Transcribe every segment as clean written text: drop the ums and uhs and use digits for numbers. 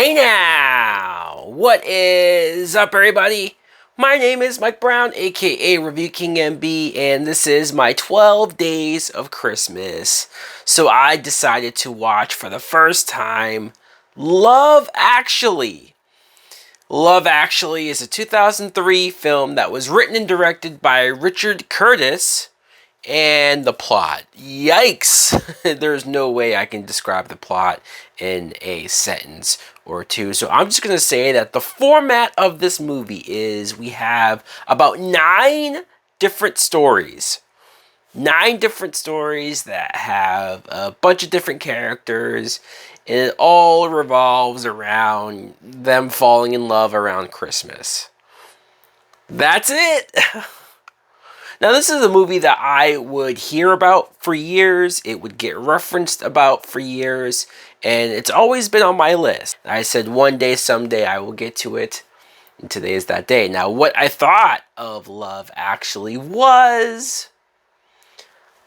Hey now! What is up, everybody? My name is Mike Brown, aka Review King MB, and this is my 12 Days of Christmas. So I decided to watch for the first time Love Actually. Love Actually is a 2003 film that was written and directed by Richard Curtis. And the plot. Yikes! There's no way I can describe the plot in a sentence or two. So I'm just going to say that the format of this movie is we have about 9 different stories. 9 different stories that have a bunch of different characters. And it all revolves around them falling in love around Christmas. That's it! Now, this is a movie that I would hear about for years. It would get referenced about for years. And it's always been on my list. I said one day, someday, I will get to it. And today is that day. Now, what I thought of Love Actually was...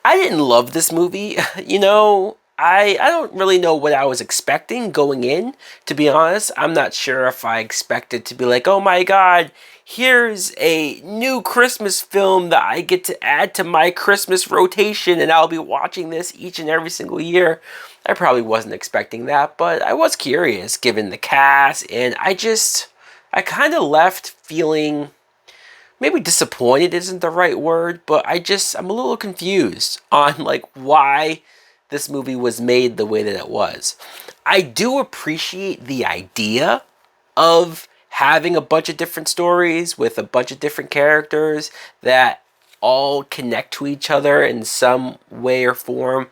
I didn't love this movie. I don't really know what I was expecting going in, to be honest. I'm not sure if I expected to be like, oh my god, here's a new Christmas film that I get to add to my Christmas rotation and I'll be watching this each and every single year. I probably wasn't expecting that, but I was curious given the cast, and I kind of left feeling, maybe disappointed isn't the right word, but I'm a little confused on like why this movie was made the way that it was. I do appreciate the idea of having a bunch of different stories with a bunch of different characters that all connect to each other in some way or form.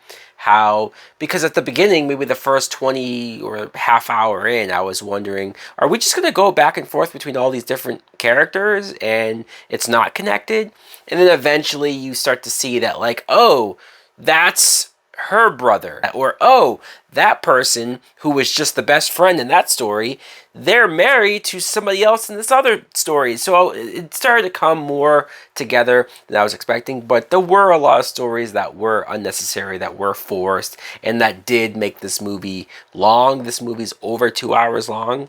Because at the beginning, maybe the first 20 or half hour in, I was wondering, are we just going to go back and forth between all these different characters and it's not connected? And then eventually you start to see that like, oh, that's her brother, or oh, that person who was just the best friend in that story, they're married to somebody else in this other story. So it started to come more together than I was expecting, but there were a lot of stories that were unnecessary, that were forced, and that did make this movie long. This movie's over 2 hours long.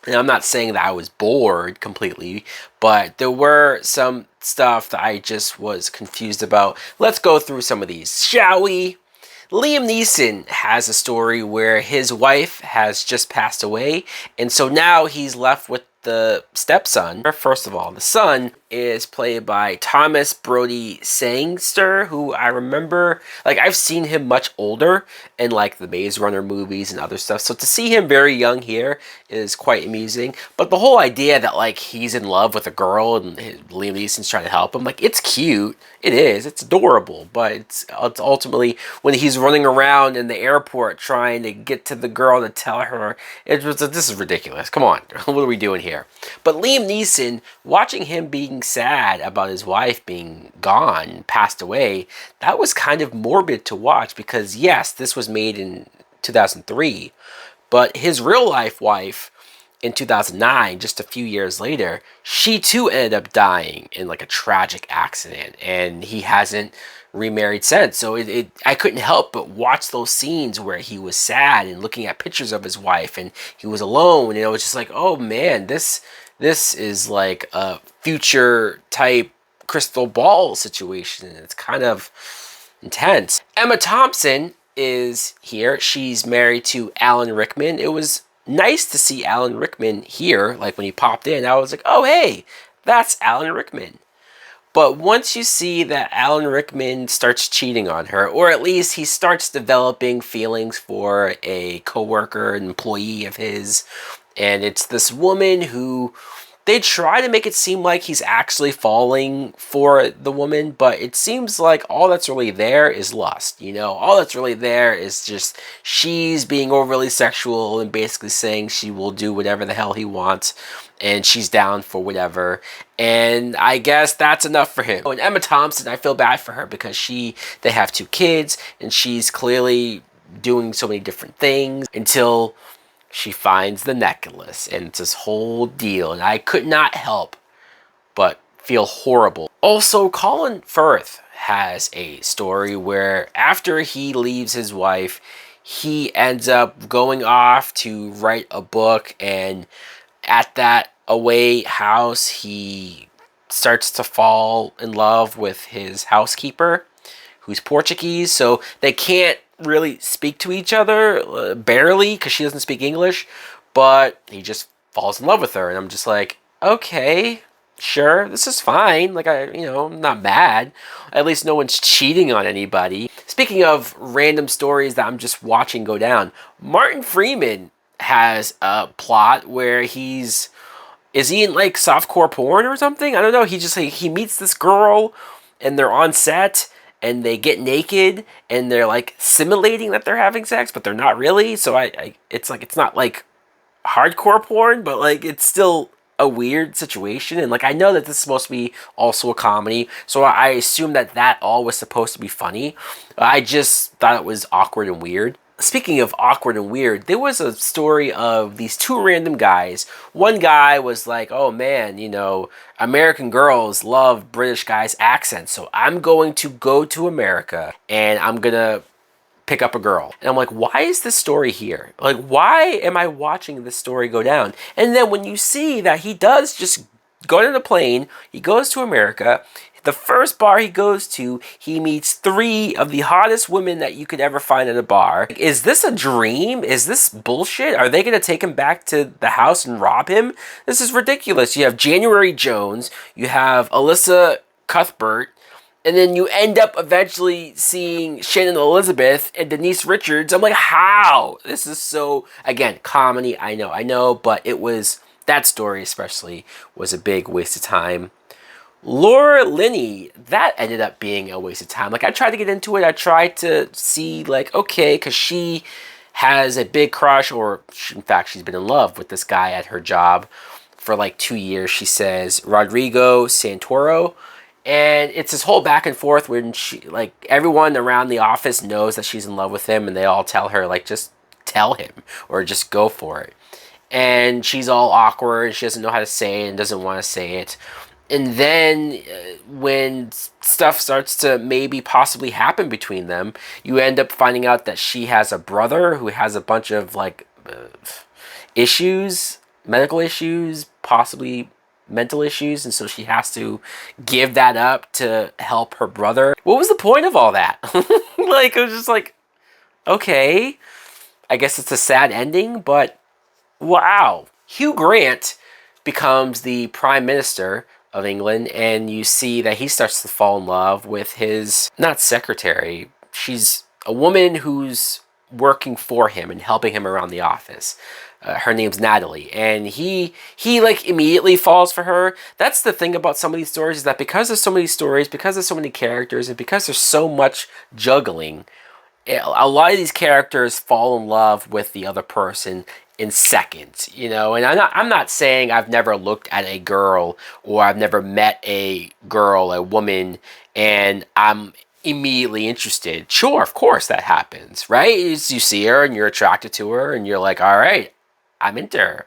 And I'm not saying that I was bored completely, but there were some stuff that I just was confused about. Let's go through some of these, shall we? Liam Neeson has a story where his wife has just passed away, and so now he's left with the stepson. First of all, the son is played by Thomas Brody Sangster, who I remember, like, I've seen him much older in like the Maze Runner movies and other stuff, so to see him very young here is quite amusing. But the whole idea that like he's in love with a girl and Liam Neeson's trying to help him, like, it's cute, it's adorable, but it's ultimately when he's running around in the airport trying to get to the girl to tell her, this is ridiculous, come on, what are we doing here? But Liam Neeson, watching him being sad about his wife being gone, passed away, that was kind of morbid to watch, because yes, this was made in 2003, but his real life wife in 2009, just a few years later, she too ended up dying in like a tragic accident, and he hasn't remarried since. So I couldn't help but watch those scenes where he was sad and looking at pictures of his wife and he was alone, and it was just like, oh man, this is like a future type crystal ball situation. It's kind of intense. Emma Thompson is here. She's married to Alan Rickman. It was nice to see Alan Rickman here. Like when he popped in, I was like, oh hey, that's Alan Rickman. But once you see that Alan Rickman starts cheating on her, or at least he starts developing feelings for a coworker, an employee of his, and it's this woman who they try to make it seem like he's actually falling for the woman, but it seems like all that's really there is lust, all that's really there is just she's being overly sexual and basically saying she will do whatever the hell he wants, and she's down for whatever, and I guess that's enough for him. And Emma Thompson, I feel bad for her because they have 2 kids, and she's clearly doing so many different things until she finds the necklace, and it's this whole deal, and I could not help but feel horrible. Also, Colin Firth has a story where after he leaves his wife, he ends up going off to write a book, and at that away house, he starts to fall in love with his housekeeper, who's Portuguese, so they can't really speak to each other, barely, because she doesn't speak English, but he just falls in love with her, and I'm just like, okay, sure, this is fine. Like, I'm not mad. At least no one's cheating on anybody. Speaking of random stories that I'm just watching go down, Martin Freeman has a plot where is he in like softcore porn or something? I don't know. He just like, he meets this girl and they're on set and they get naked and they're like simulating that they're having sex, but they're not really. So it's like, it's not like hardcore porn, but like it's still a weird situation. And like I know that this is supposed to be also a comedy, so I assume that all was supposed to be funny. I just thought it was awkward and weird. Speaking of awkward and weird, there was a story of these two random guys. One guy was like, oh man, American girls love British guys' accents, so I'm going to go to America and I'm gonna pick up a girl. And I'm like, why is this story here? Like, why am I watching this story go down? And then when you see that he does just go on a plane, he goes to America, the first bar he goes to, he meets 3 of the hottest women that you could ever find at a bar. Is this a dream? Is this bullshit? Are they going to take him back to the house and rob him? This is ridiculous. You have January Jones, you have Alyssa Cuthbert, and then you end up eventually seeing Shannon Elizabeth and Denise Richards. I'm like, how? This is so, again, comedy, I know, but that story especially was a big waste of time. Laura Linney, that ended up being a waste of time. Like, I tried to get into it. I tried to see, like, okay, because she has a big crush, or in fact, she's been in love with this guy at her job for like 2 years, she says, Rodrigo Santoro. And it's this whole back and forth when everyone around the office knows that she's in love with him, and they all tell her, like, just tell him or just go for it. And she's all awkward, and she doesn't know how to say it and doesn't want to say it. And then when stuff starts to maybe possibly happen between them, you end up finding out that she has a brother who has a bunch of issues, medical issues, possibly mental issues, and so she has to give that up to help her brother. What was the point of all that? Like, it was just like, okay, I guess it's a sad ending, but wow. Hugh Grant becomes the Prime Minister of England, and you see that he starts to fall in love with his, not secretary, she's a woman who's working for him and helping him around the office. Her name's Natalie, and he like immediately falls for her. That's the thing about some of these stories, is that because there's so many stories, because there's so many characters, and because there's so much juggling, a lot of these characters fall in love with the other person in seconds, And I'm not saying I've never looked at a girl, or I've never met a girl, a woman, and I'm immediately interested. Sure, of course that happens, right? You see her and you're attracted to her and you're like, all right, I'm into her.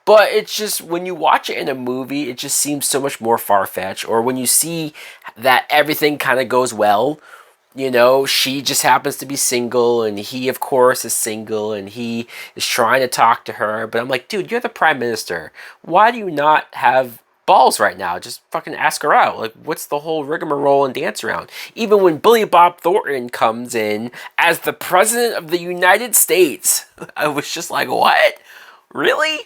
But it's just, when you watch it in a movie, it just seems so much more far-fetched. Or when you see that everything kind of goes well, she just happens to be single, and he, of course, is single, and he is trying to talk to her. But I'm like, dude, you're the Prime Minister. Why do you not have balls right now? Just fucking ask her out. Like, what's the whole rigmarole and dance around? Even when Billy Bob Thornton comes in as the President of the United States, I was just like, what? Really?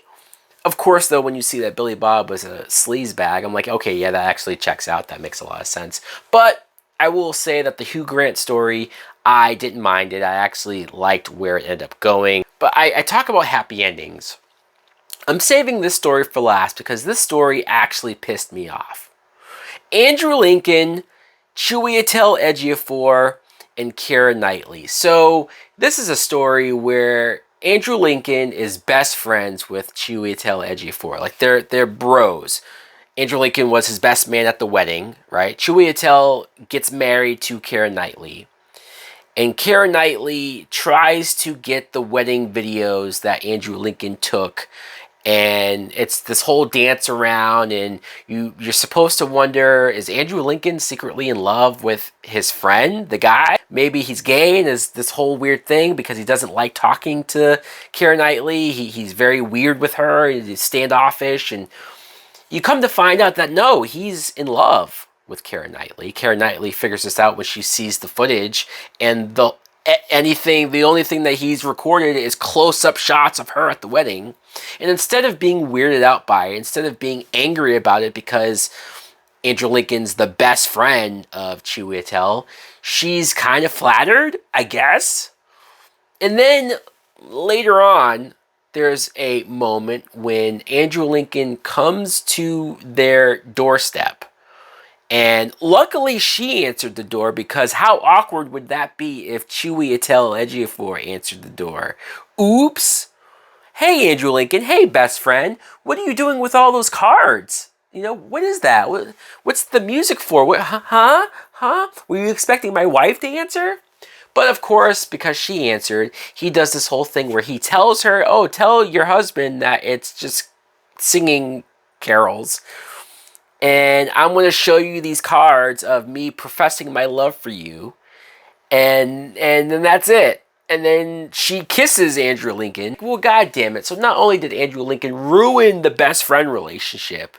Of course, though, when you see that Billy Bob was a sleazebag, I'm like, okay, yeah, that actually checks out. That makes a lot of sense. But I will say that the Hugh Grant story, I didn't mind it. I actually liked where it ended up going. But I talk about happy endings. I'm saving this story for last because this story actually pissed me off. Andrew Lincoln, Chiwetel Ejiofor, and Keira Knightley. So this is a story where Andrew Lincoln is best friends with Chiwetel Ejiofor. Like, they're bros. Andrew Lincoln was his best man at the wedding, right? Chiwetel gets married to Keira Knightley. And Keira Knightley tries to get the wedding videos that Andrew Lincoln took And it's this whole dance around, and you're supposed to wonder, is Andrew Lincoln secretly in love with his friend, the guy? Maybe he's gay and is this whole weird thing because he doesn't like talking to Keira Knightley. He's very weird with her, he's standoffish, and you come to find out that no, he's in love with Keira Knightley. Keira Knightley figures this out when she sees the footage, and the only thing that he's recorded is close-up shots of her at the wedding. And instead of being weirded out by it, instead of being angry about it because Andrew Lincoln's the best friend of Chiwetel, she's kind of flattered, I guess. And then later on, there's a moment when Andrew Lincoln comes to their doorstep. And luckily she answered the door, because how awkward would that be if Chiwetel Ejiofor answered the door? Oops. Hey, Andrew Lincoln. Hey, best friend. What are you doing with all those cards? What is that? What's the music for? What? Huh? Were you expecting my wife to answer? But of course, because she answered, he does this whole thing where he tells her, oh, tell your husband that it's just singing carols. And I'm going to show you these cards of me professing my love for you. And then that's it. And then she kisses Andrew Lincoln. Well, God damn it. So not only did Andrew Lincoln ruin the best friend relationship,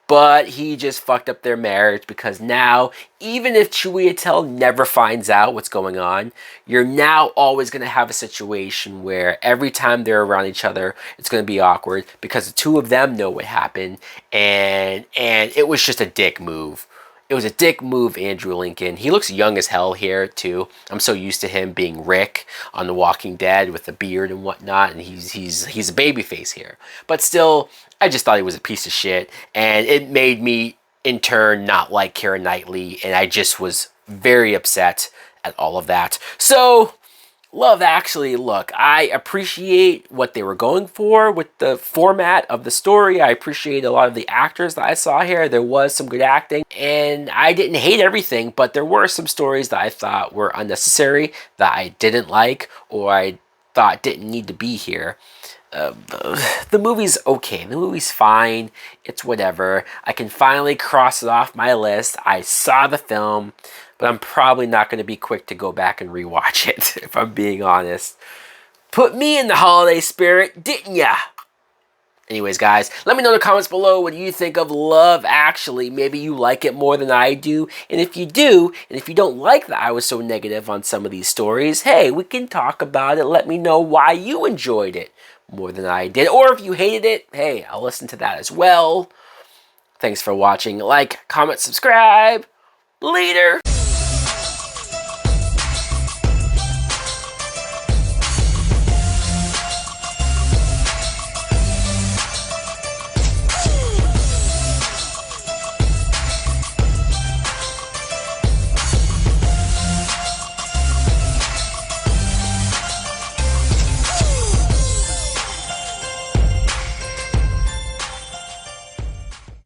but he just fucked up their marriage, because now, even if Chiwetel never finds out what's going on, you're now always going to have a situation where every time they're around each other, it's going to be awkward because the two of them know what happened, and it was just a dick move. It was a dick move, Andrew Lincoln. He looks young as hell here, too. I'm so used to him being Rick on The Walking Dead with the beard and whatnot, and he's a babyface here. But still, I just thought he was a piece of shit, and it made me, in turn, not like Keira Knightley, and I just was very upset at all of that. So, Love Actually, look, I appreciate what they were going for with the format of the story. I appreciate a lot of the actors that I saw here. There was some good acting, and I didn't hate everything, but there were some stories that I thought were unnecessary, that I didn't like, or I thought didn't need to be here. The movie's okay. The movie's fine. It's whatever. I can finally cross it off my list. I saw the film, but I'm probably not going to be quick to go back and rewatch it, if I'm being honest. Put me in the holiday spirit, didn't ya? Anyways, guys, let me know in the comments below what you think of Love Actually. Maybe you like it more than I do. And if you do, and if you don't like that I was so negative on some of these stories, hey, we can talk about it. Let me know why you enjoyed it more than I did. Or if you hated it, hey, I'll listen to that as well. Thanks for watching. Like, comment, subscribe. Later.